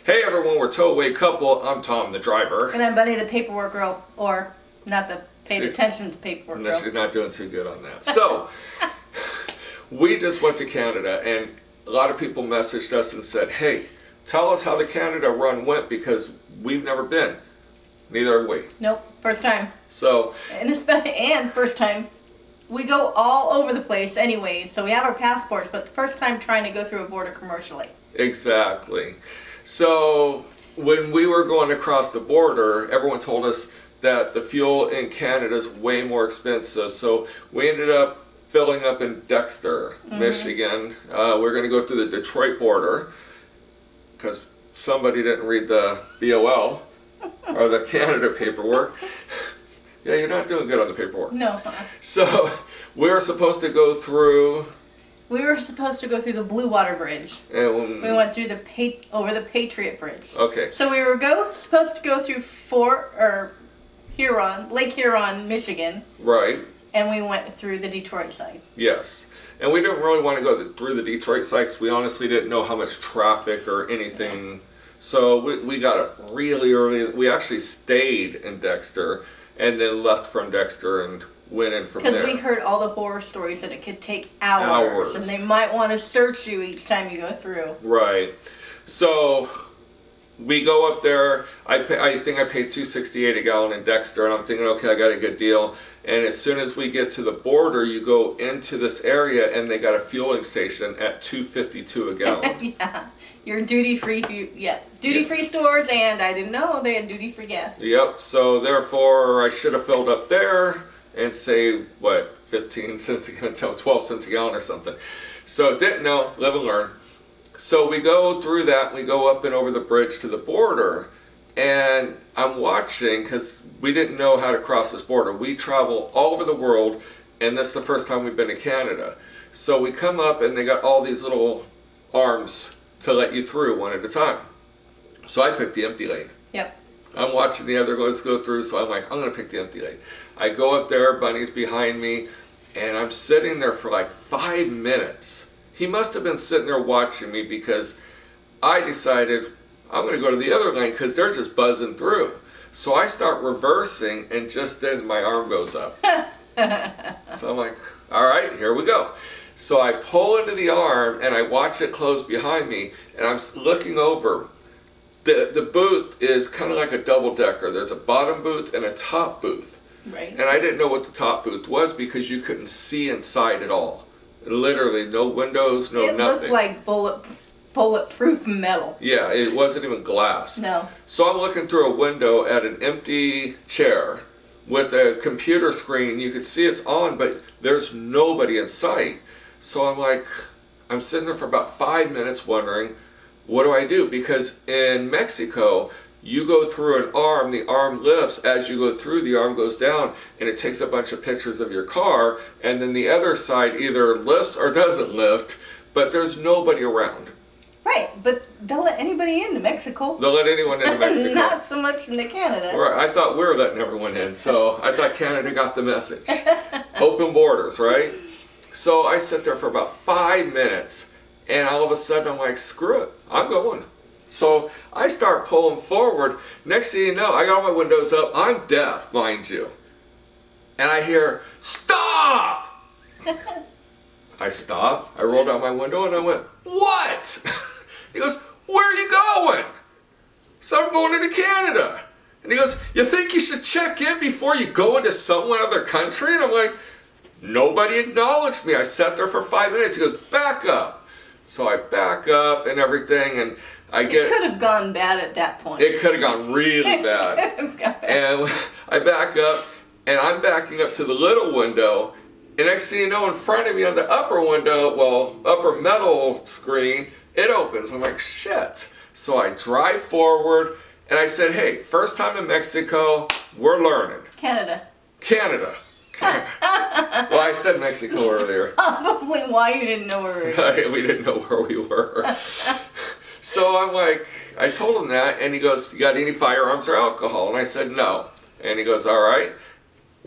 Hey everyone, we're TowawayCouple. I'm Tom, the driver. And I'm Bunny, the paperwork girl, or not the paid attention to paperwork girl. She's not doing too good on that. So, we just went to Canada, and a lot of people messaged us and said, hey, tell us how the Canada run went because we've never been. Neither have we. Nope, first time. So, And first time. We go all over the place anyways, so we have our passports, but the first time trying to go through a border commercially. Exactly. So, when we were going across the border, everyone told us that the fuel in Canada is way more expensive. So, we ended up filling up in Dexter, Michigan. We're going to go through the Detroit border because somebody didn't read the BOL or the Canada paperwork. Yeah, you're not doing good on the paperwork. No. So, we were supposed to go through... We were supposed to go through the Blue Water Bridge. And we went through over the Patriot Bridge. Okay. So we were supposed to go through Lake Huron, Michigan. Right. And we went through the Detroit side. Yes. And we didn't really want to go through the Detroit side because we honestly didn't know how much traffic or anything. Yeah. So we got it really early. We actually stayed in Dexter and then left from Dexter and went in from there. Because we heard all the horror stories that it could take hours. And they might want to search you each time you go through. Right. So we go up there. I think I paid $2.68 a gallon in Dexter, and I'm thinking, okay, I got a good deal. And as soon as we get to the border, you go into this area, and they got a fueling station at $2.52 a gallon. Yeah. Your duty-free stores, and I didn't know they had duty-free gas. Yep, so therefore I should have filled up there and saved, 15 cents a gallon, 12 cents a gallon or something. So didn't know, live and learn. So we go through that, we go up and over the bridge to the border, and I'm watching, because we didn't know how to cross this border. We travel all over the world, and this is the first time we've been to Canada. So we come up, and they got all these little arms to let you through one at a time. So I picked the empty lane. Yep. I'm watching the other guys go through, so I'm like, I'm going to pick the empty lane. I go up there, Bunny's behind me, and I'm sitting there for like 5 minutes. He must have been sitting there watching me because I decided I'm going to go to the other lane because they're just buzzing through. So I start reversing, and just then my arm goes up. So I'm like, all right, here we go. So I pull into the arm, and I watch it close behind me, and I'm looking over. The booth is kind of like a double-decker. There's a bottom booth and a top booth. Right. And I didn't know what the top booth was because you couldn't see inside at all. Literally, no windows, nothing. It looked like bulletproof metal. Yeah, it wasn't even glass. No. So I'm looking through a window at an empty chair with a computer screen. You could see it's on, but there's nobody in sight. So I'm sitting there for about 5 minutes wondering, what do I do? Because in Mexico, you go through an arm, the arm lifts. As you go through, the arm goes down, and it takes a bunch of pictures of your car, and then the other side either lifts or doesn't lift, but there's nobody around. Right, but they'll let anybody into Mexico. They'll let anyone into Mexico. Not so much into Canada. Right, I thought we were letting everyone in, so I thought Canada got the message. Open borders, right? So I sit there for about 5 minutes, and all of a sudden I'm like, screw it, I'm going. So I start pulling forward. Next thing you know, I got all my windows up. I'm deaf, mind you. And I hear, stop! I stopped, I rolled out my window, and I went, what? He goes, where are you going? So I'm going into Canada. And he goes, you think you should check in before you go into some other country? And I'm like, nobody acknowledged me. I sat there for 5 minutes. He goes, back up. So I back up and everything, and it could have gone bad at that point. It could have gone really bad. And I back up, and I'm backing up to the little window, and next thing you know, in front of me on the upper window, upper metal screen, it opens. I'm like, shit. So I drive forward, and I said, hey, first time in Mexico, we're learning. Canada. Well, I said Mexico earlier. Probably why you didn't know where we were. We didn't know where we were. So I'm like, I told him that, and he goes, you got any firearms or alcohol? And I said, no. And he goes, all right.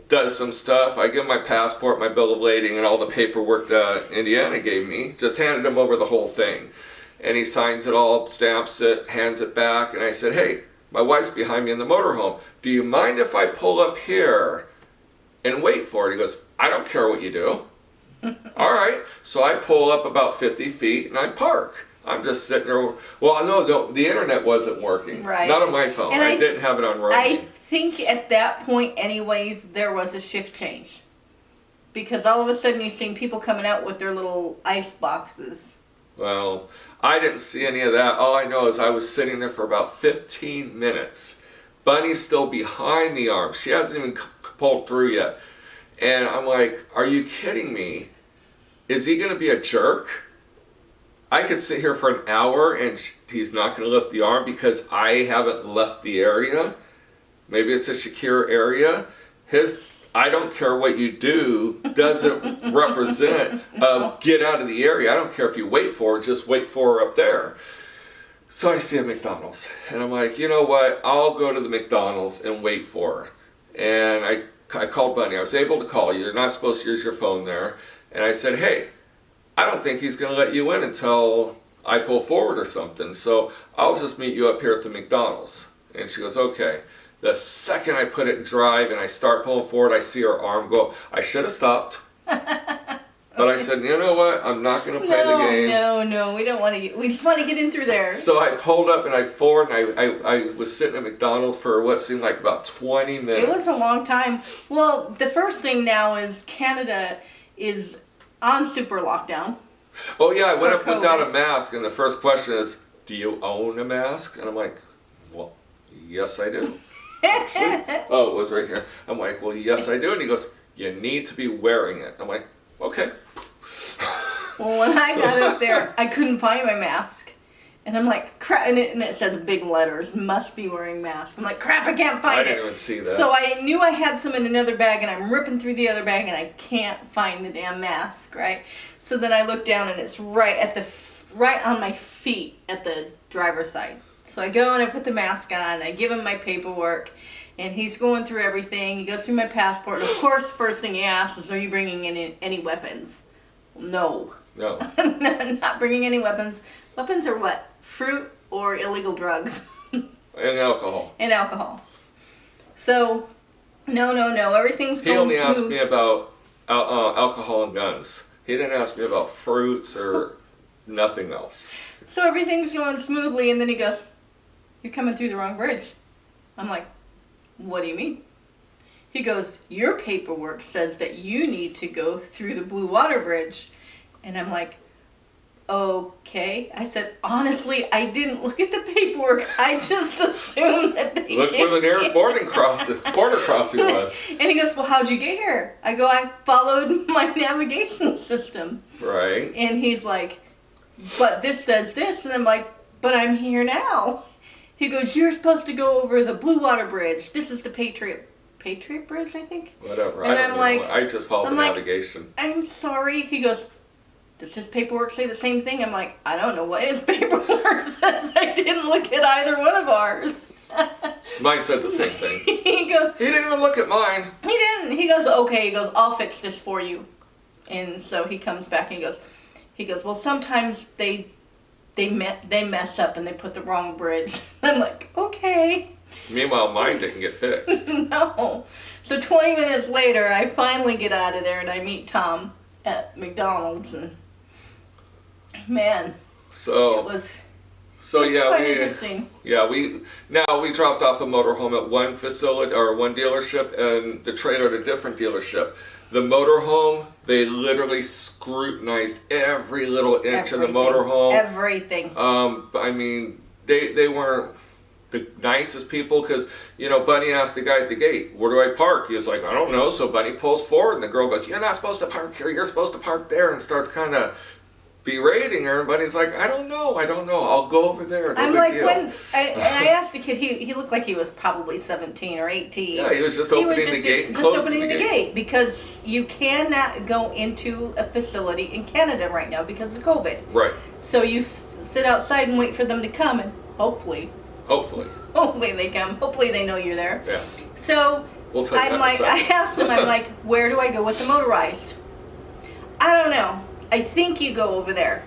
Does some stuff. I give him my passport, my bill of lading, and all the paperwork that Indiana gave me. Just handed him over the whole thing. And he signs it all, stamps it, hands it back. And I said, hey, my wife's behind me in the motorhome. Do you mind if I pull up here and wait for it? He goes, I don't care what you do. All right. So I pull up about 50 feet and I park. I'm just sitting there. Well, no, the internet wasn't working. Right. Not on my phone. And I didn't have it on roaming. I think at that point, anyways, there was a shift change. Because all of a sudden you've seen people coming out with their little ice boxes. Well, I didn't see any of that. All I know is I was sitting there for about 15 minutes. Bunny's still behind the arm. She hasn't even pulled through yet. And I'm like, are you kidding me? Is he going to be a jerk? I could sit here for an hour and he's not going to lift the arm because I haven't left the area. Maybe it's a secure area. His I don't care what you do doesn't represent get out of the area. I don't care if you wait for her, just wait for her up there. So I see a McDonald's and I'm like, you know what? I'll go to the McDonald's and wait for her. And I called Bunny. I was able to call you. You're not supposed to use your phone there. And I said, hey, I don't think he's going to let you in until I pull forward or something. So I'll just meet you up here at the McDonald's. And she goes, okay. The second I put it in drive and I start pulling forward, I see her arm go. I should have stopped. But I said, you know what? I'm not going to play the game. No. We don't want to. We just want to get in through there. So I pulled up and I forward and I was sitting at McDonald's for what seemed like about 20 minutes. It was a long time. Well, the first thing now is Canada is on super lockdown. Oh yeah, I went up COVID. without a mask and the first question is, do you own a mask? And I'm like, well, yes I do. Oh, it was right here. I'm like, well, yes I do. And he goes, you need to be wearing it. I'm like, okay. Well, when I got up there, I couldn't find my mask. And I'm like, crap. And it says big letters, must be wearing mask. I'm like, crap, I can't find it. I didn't even see that. So I knew I had some in another bag, and I'm ripping through the other bag, and I can't find the damn mask, right? So then I look down, and it's right on my feet at the driver's side. So I go and I put the mask on, I give him my paperwork, and he's going through everything. He goes through my passport. And of course, first thing he asks is, are you bringing in any weapons? No. No. Not bringing any weapons. Weapons are what? Fruit or illegal drugs. And alcohol. And alcohol. So, no. Everything's He going only smooth. asked me about alcohol and guns. He didn't ask me about fruits or nothing else. So everything's going smoothly, and then he goes, you're coming through the wrong bridge. I'm like, what do you mean? He goes, your paperwork says that you need to go through the Blue Water Bridge. And I'm like, okay. I said, honestly, I didn't look at the paperwork. I just assumed that they Look where the nearest border crossing was. And he goes, well, how'd you get here? I go, I followed my navigation system. Right. And he's like, but this says this. And I'm like, but I'm here now. He goes, you're supposed to go over the Blue Water Bridge. This is the Patriot Bridge, I think. Whatever. And I I'm don't like, know. I just followed the navigation. I'm sorry. He goes, does his paperwork say the same thing? I'm like, I don't know what his paperwork says. I didn't look at either one of ours. Mine said the same thing. He goes, he didn't even look at mine. He didn't. He goes, okay. He goes, I'll fix this for you. And so he comes back and he goes, well, sometimes they mess up and they put the wrong bridge. I'm like, okay. Meanwhile, mine didn't get fixed. No. So 20 minutes later, I finally get out of there and I meet Tom at McDonald's, and man, so it was yeah, quite interesting. Yeah, we dropped off a motorhome at one facility or one dealership, and the trailer at a different dealership. The motorhome, they literally scrutinized every little inch of the motorhome. Everything. I mean, they weren't the nicest people, because, you know, Bunny asked the guy at the gate, where do I park? He was like, I don't know. So Bunny pulls forward, and the girl goes, you're not supposed to park here, you're supposed to park there, and starts kind of berating her. And Bunny's like, I don't know, I'll go over there. No I'm big like, deal. I asked the kid, he looked like he was probably 17 or 18. Yeah, he was just opening the gate and closing the gate. Because you cannot go into a facility in Canada right now because of COVID. Right. So you sit outside and wait for them to come, and hopefully they come. Hopefully they know you're there. Yeah. So We'll tell you I'm like, I asked him, I'm like, where do I go with the motorized? I don't know. I think you go over there.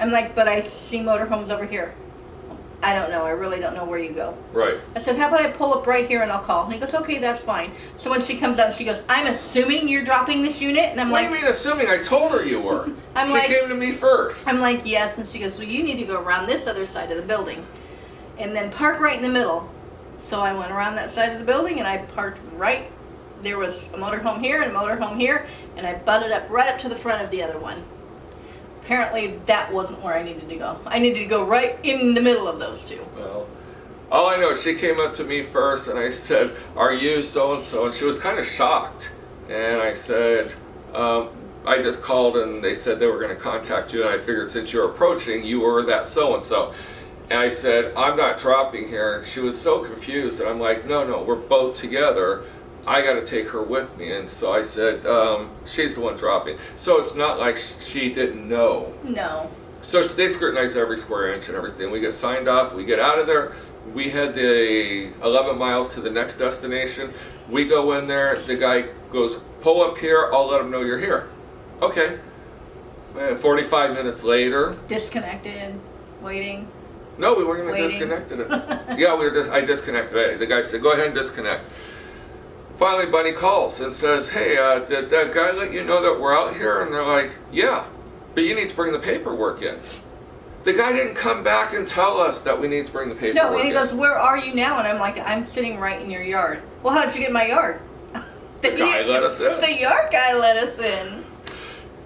I'm like, but I see motorhomes over here. I don't know. I really don't know where you go. Right. I said, how about I pull up right here and I'll call? And he goes, okay, that's fine. So when she comes out, she goes, I'm assuming you're dropping this unit? And I'm What like, do you mean assuming? I told her you were. I'm She like- came to me first. I'm like, yes. And she goes, well, you need to go around this other side of the building and then park right in the middle. So I went around that side of the building and I parked right. There was a motorhome here and a motorhome here, and I butted up right up to the front of the other one. Apparently that wasn't where I needed to go. I needed to go right in the middle of those two. Well, all I know is she came up to me first and I said, are you so-and-so? And she was kind of shocked. And I said, I just called and they said they were going to contact you, and I figured since you're approaching, you were that so-and-so. And I said, I'm not dropping here. And she was so confused, and I'm like, no, we're both together. I got to take her with me. And so I said, she's the one dropping. So it's not like she didn't know. No. So they scrutinize every square inch and everything. We get signed off, we get out of there. We had the 11 miles to the next destination. We go in there, the guy goes, pull up here, I'll let him know you're here. Okay. 45 minutes later. Disconnected, waiting. No, we weren't even Waiting. disconnected. Yeah, I disconnected. The guy said, go ahead and disconnect. Finally, Bunny calls and says, hey, did that guy let you know that we're out here? And they're like, yeah, but you need to bring the paperwork in. The guy didn't come back and tell us that we need to bring the paperwork in. No, and he goes, where are you now? And I'm like, I'm sitting right in your yard. Well, how'd you get in my yard? The guy let us in. The yard guy let us in.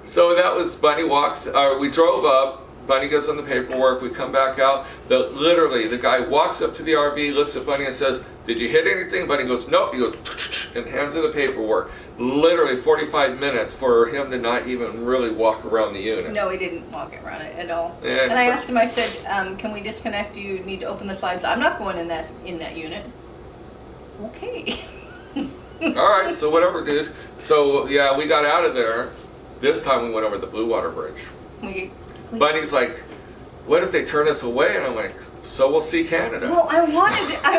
So that was, Bunny walks, we drove up, Bunny goes on the paperwork, we come back out. Literally, the guy walks up to the RV, looks at Bunny and says, did you hit anything? Bunny goes, nope. He goes, and hands her the paperwork. Literally 45 minutes for him to not even really walk around the unit. No, he didn't walk around it at all. Yeah, and I asked him, I said, can we disconnect? You need to open the slides. I'm not going in that unit. Okay. All right, so whatever, dude. So, yeah, we got out of there. This time we went over the Blue Water Bridge. Bunny's like, what if they turn us away? And I'm like, so we'll see Canada. Well, I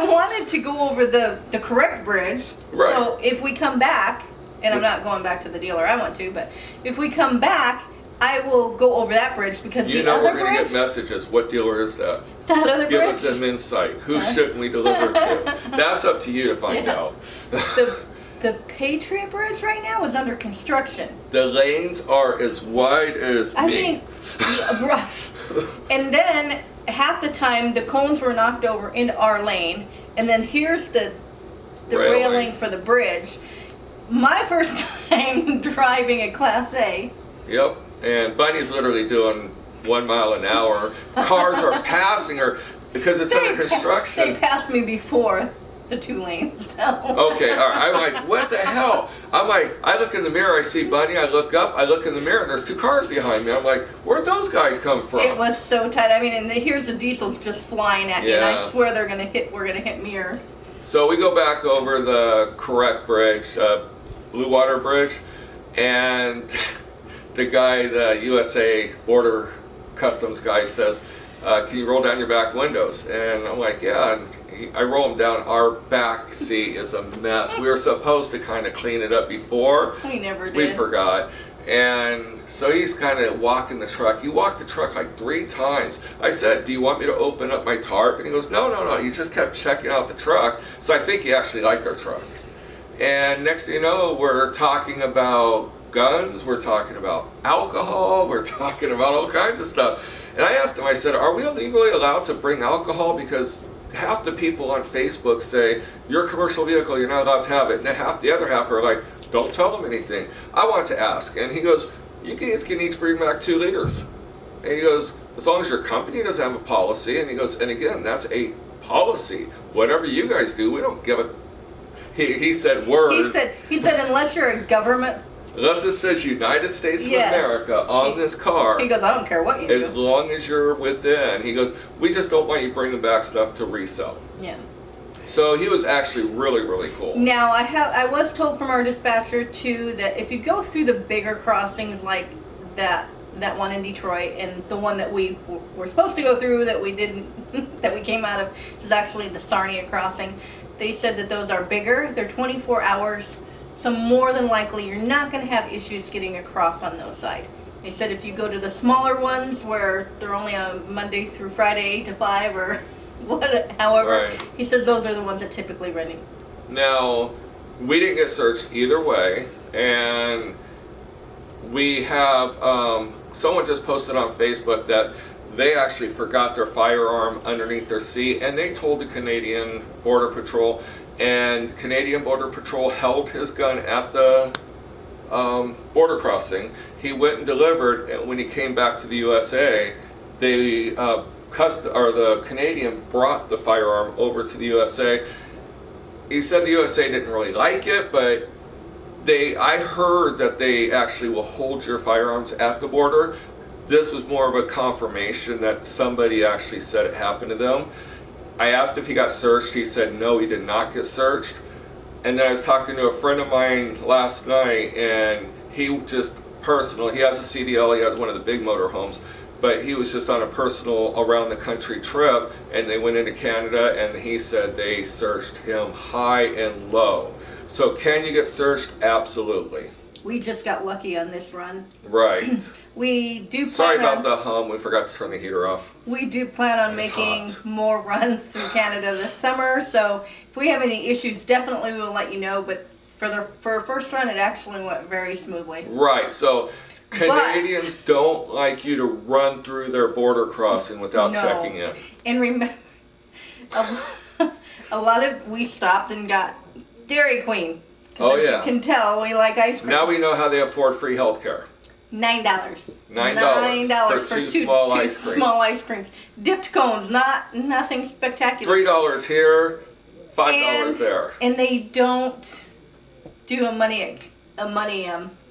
wanted to go over the correct bridge. Right. So if we come back, and I'm not going back to the dealer I went to, but if we come back, I will go over that bridge because you the know other we're going to bridge, get messages. What dealer is that? that other Give bridge, us some insight. Who shouldn't we deliver to? That's up to you to find Yeah. out. the Patriot Bridge right now is under construction. The lanes are as wide as I me. think, yeah, right. And then half the time the cones were knocked over into our lane, and then here's the railing for the bridge. My first time driving a Class A. Yep. And Bunny's literally doing 1 mile an hour. Cars are passing her because it's under construction. They passed me before the 2 lanes down. Okay, all right. I'm like, what the hell? I'm like, I look in the mirror, I see Bunny, I look up, I look in the mirror, and there's 2 cars behind me. I'm like, where'd those guys come from? It was so tight. I mean, and here's the diesels just flying at me, and I Yeah. swear we're gonna hit mirrors. So we go back over the correct bridge, Blue Water Bridge, and the guy, the USA Border Customs guy says, can you roll down your back windows? And I'm like, yeah. And I roll them down. Our back seat is a mess. We were supposed to kind of clean it up before. We never did. We forgot. And so he's kind of walking the truck. He walked the truck like 3 times. I said, do you want me to open up my tarp? And he goes, no. He just kept checking out the truck. So I think he actually liked our truck. And next thing you know, we're talking about guns. We're talking about alcohol. We're talking about all kinds of stuff. And I asked him, I said, are we legally allowed to bring alcohol? Because half the people on Facebook say, your commercial vehicle, you're not allowed to have it. And the other half are like, don't tell them anything. I want to ask. And he goes, you guys can each bring back 2 liters. And he goes, as long as your company doesn't have a policy. And he goes, and again, that's a policy. Whatever you guys do, we don't give a... He said words. He said unless you're a government... Unless it says United States Yes. of America on this car. He goes, I don't care what you As do. long as you're within. He goes, we just don't want you bringing back stuff to resell. Yeah. So he was actually really, really cool. Now I was told from our dispatcher too that if you go through the bigger crossings like that one in Detroit and the one that we were supposed to go through that we didn't, that we came out of, is actually the Sarnia crossing. They said that those are bigger. They're 24 hours. So more than likely, you're not going to have issues getting across on those sides. They said if you go to the smaller ones where they're only on Monday through Friday, 8 to 5 or however, Right. he says those are the ones that typically running. Now, we didn't get searched either way, and we have someone just posted on Facebook that they actually forgot their firearm underneath their seat, and they told the Canadian Border Patrol, and Canadian Border Patrol held his gun at the border crossing. He went and delivered, and when he came back to the USA, they the Canadian brought the firearm over to the USA. He said the USA didn't really like it, but I heard that they actually will hold your firearms at the border. This was more of a confirmation that somebody actually said it happened to them. I asked if he got searched. He said no, he did not get searched. And then I was talking to a friend of mine last night, and he just personal. He has a CDL. He has one of the big motorhomes, but he was just on a personal around the country trip, and they went into Canada, and he said they searched him high and low. So can you get searched? Absolutely. We just got lucky on this run. Right. We do plan Sorry about on, the hum. We forgot to turn the heater off. We do plan on It's making hot. more runs through Canada this summer. So if we have any issues, definitely we will let you know. But for a first run, it actually went very smoothly. Right. So Canadians don't like you to run through their border crossing without No. checking in. And remember, we stopped and got Dairy Queen. 'Cause Oh, as yeah. you can tell, we like ice cream. Now we know how they afford free health care. $9. $9 for two small ice creams. small ice creams. Dipped cones, nothing spectacular. $3 here, $5 there. And they don't do a money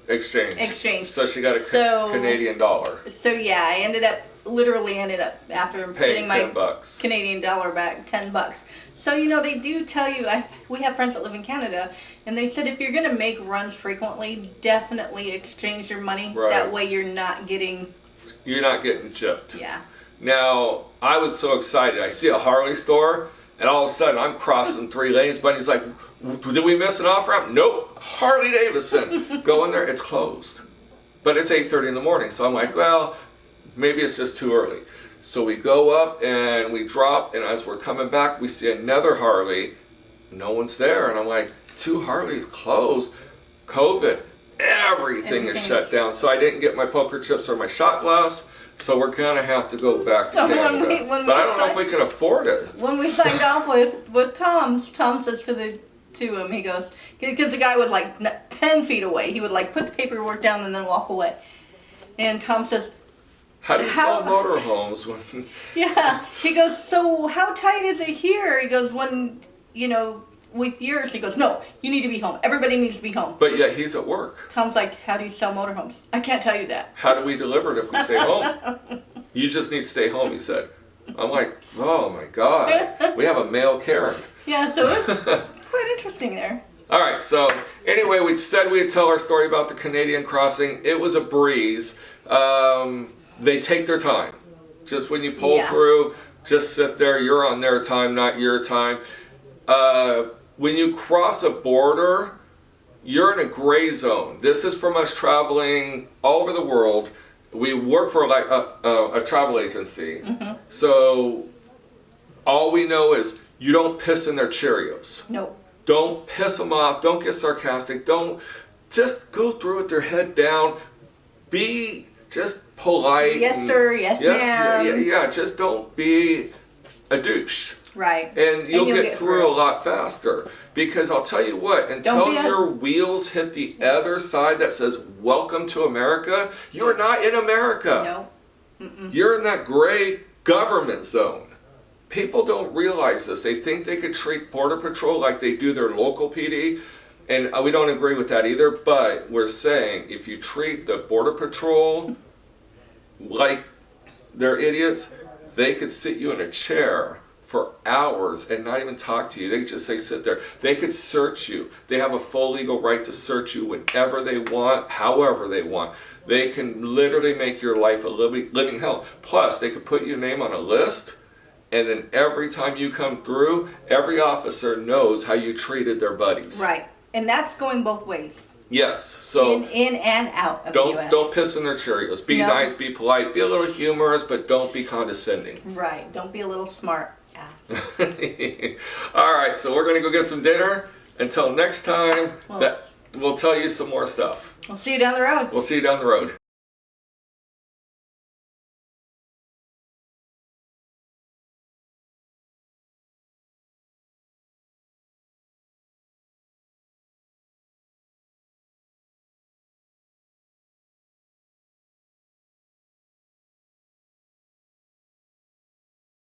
Exchange. So she got a So- Canadian dollar. So yeah, I literally ended up after Paying getting my $10. Canadian dollar back, $10. So they do tell you. We have friends that live in Canada, and they said if you're gonna make runs frequently, definitely exchange your money. Right. That way you're not getting. You're not getting gypped. Yeah. Now, I was so excited. I see a Harley store, and all of a sudden I'm crossing 3 lanes. Buddy's like, did we miss an off-ramp? Nope. Harley Davidson. Go in there, it's closed. But it's 8:30 in the morning. So I'm like, well, maybe it's just too early. So we go up and we drop, and as we're coming back, we see another Harley. No one's there. And I'm like, 2 Harleys closed. COVID. Everything is shut down. So I didn't get my poker chips or my shot glass. So we're going to have to go back to So Canada. when But we I don't know if we can afford it. When we signed off with Tom says to him, he goes, because the guy was like 10 feet away. He would like put the paperwork down and then walk away. And Tom says, How do you sell motorhomes when... yeah. He goes, so how tight is it here? He goes, with yours. He goes, no, you need to be home. Everybody needs to be home. But yet he's at work. Tom's like, how do you sell motorhomes? I can't tell you that. How do we deliver it if we stay home? You just need to stay home, he said. I'm like, oh my God. We have a male Karen. Yeah, so it was quite interesting there. All right, so anyway, we said we'd tell our story about the Canadian crossing. It was a breeze. They take their time. Just when you pull through, just sit there. You're on their time, not your time. When you cross a border, you're in a gray zone. This is from us traveling all over the world. We work for a travel agency. Mm-hmm. So all we know is you don't piss in their Cheerios. Nope. Don't piss them off. Don't get sarcastic. Don't just go through with your head down. Be just polite. Yes, sir. Yes, ma'am. Yeah. Just don't be a douche. Right. And you'll get through a lot faster. Because I'll tell you what, until your wheels hit the other side that says, welcome to America, you're not in America. No. Mm-mm. You're in that gray government zone. People don't realize this. They think they could treat Border Patrol like they do their local PD. And we don't agree with that either. But we're saying if you treat the Border Patrol like they're idiots, they could sit you in a chair for hours and not even talk to you. They could just say, sit there. They could search you. They have a full legal right to search you whenever they want, however they want. They can literally make your life a living hell. Plus, they could put your name on a list, and then every time you come through, every officer knows how you treated their buddies. Right. And that's going both ways. Yes. So in and out of the US. don't piss in their Cheerios. Be No. nice, be polite, be a little humorous, but don't be condescending. Right. Don't be a little smart ass. All right, so we're gonna go get some dinner. Until next time, Well, we'll tell you some more stuff. We'll see you down the road. We'll see you down the road.